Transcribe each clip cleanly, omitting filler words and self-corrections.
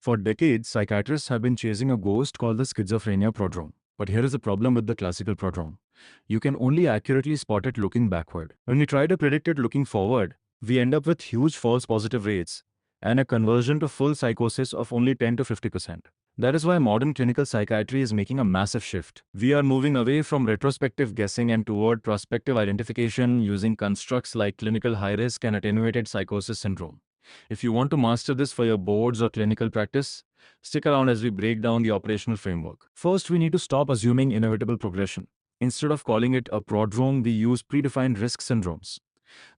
For decades, psychiatrists have been chasing a ghost called the schizophrenia prodrome. But here is the problem with the classical prodrome. You can only accurately spot it looking backward. When we try to predict it looking forward, we end up with huge false positive rates and a conversion to full psychosis of only 10 to 50%. That is why modern clinical psychiatry is making a massive shift. We are moving away from retrospective guessing and toward prospective identification using constructs like clinical high risk and attenuated psychosis syndrome. If you want to master this for your boards or clinical practice, stick around as we break down the operational framework. First, we need to stop assuming inevitable progression. Instead of calling it a prodrome, we use predefined risk syndromes.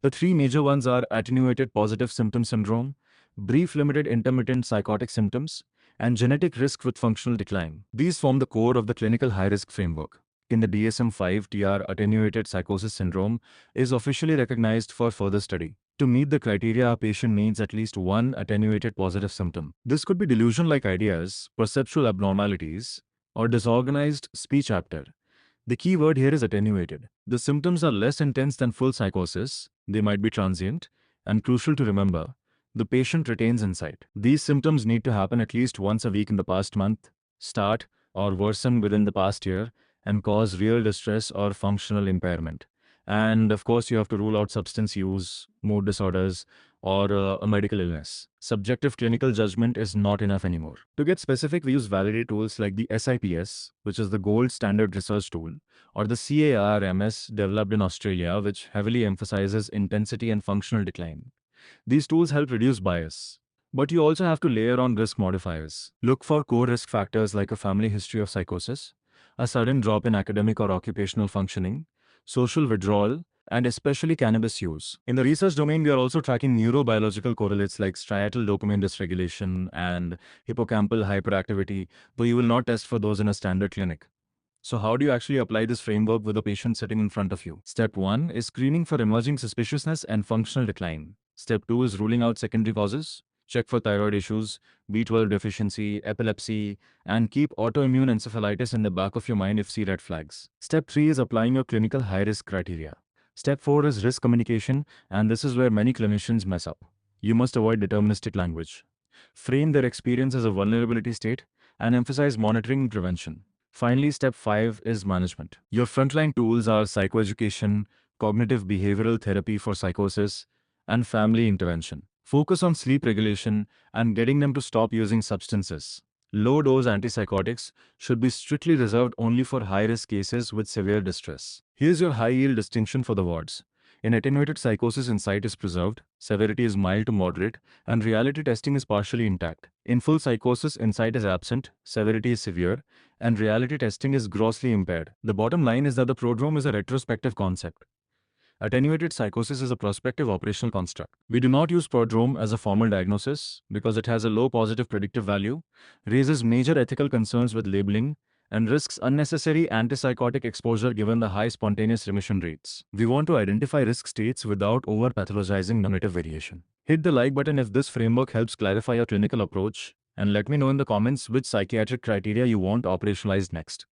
The three major ones are attenuated positive symptom syndrome, brief limited intermittent psychotic symptoms, and genetic risk with functional decline. These form the core of the clinical high-risk framework. In the DSM-5 TR, attenuated psychosis syndrome is officially recognized for further study. To meet the criteria, a patient needs at least one attenuated positive symptom. This could be delusion-like ideas, perceptual abnormalities, or disorganized speech apter. The key word here is attenuated. The symptoms are less intense than full psychosis, they might be transient, and crucial to remember, the patient retains insight. These symptoms need to happen at least once a week in the past month, start or worsen within the past year, and cause real distress or functional impairment. And of course, you have to rule out substance use, mood disorders, or a medical illness. Subjective clinical judgment is not enough anymore. To get specific, we use validated tools like the SIPS, which is the gold standard research tool, or the CARMS developed in Australia, which heavily emphasizes intensity and functional decline. These tools help reduce bias. But you also have to layer on risk modifiers. Look for core risk factors like a family history of psychosis, a sudden drop in academic or occupational functioning, social withdrawal, and especially cannabis use. In the research domain, we are also tracking neurobiological correlates like striatal dopamine dysregulation and hippocampal hyperactivity, though you will not test for those in a standard clinic. So how do you actually apply this framework with a patient sitting in front of you? Step 1 is screening for emerging suspiciousness and functional decline. Step 2 is ruling out secondary causes. Check for thyroid issues, B12 deficiency, epilepsy, and keep autoimmune encephalitis in the back of your mind if see red flags. Step 3 is applying your clinical high-risk criteria. Step 4 is risk communication, and this is where many clinicians mess up. You must avoid deterministic language. Frame their experience as a vulnerability state and emphasize monitoring and prevention. Finally, step 5 is management. Your frontline tools are psychoeducation, cognitive behavioral therapy for psychosis, and family intervention. Focus on sleep regulation and getting them to stop using substances. Low-dose antipsychotics should be strictly reserved only for high-risk cases with severe distress. Here's your high-yield distinction for the wards. In attenuated psychosis, insight is preserved, severity is mild to moderate, and reality testing is partially intact. In full psychosis, insight is absent, severity is severe, and reality testing is grossly impaired. The bottom line is that the prodrome is a retrospective concept. Attenuated psychosis is a prospective operational construct. We do not use prodrome as a formal diagnosis because it has a low positive predictive value, raises major ethical concerns with labeling, and risks unnecessary antipsychotic exposure given the high spontaneous remission rates. We want to identify risk states without over-pathologizing normative variation. Hit the like button if this framework helps clarify your clinical approach, and let me know in the comments which psychiatric criteria you want operationalized next.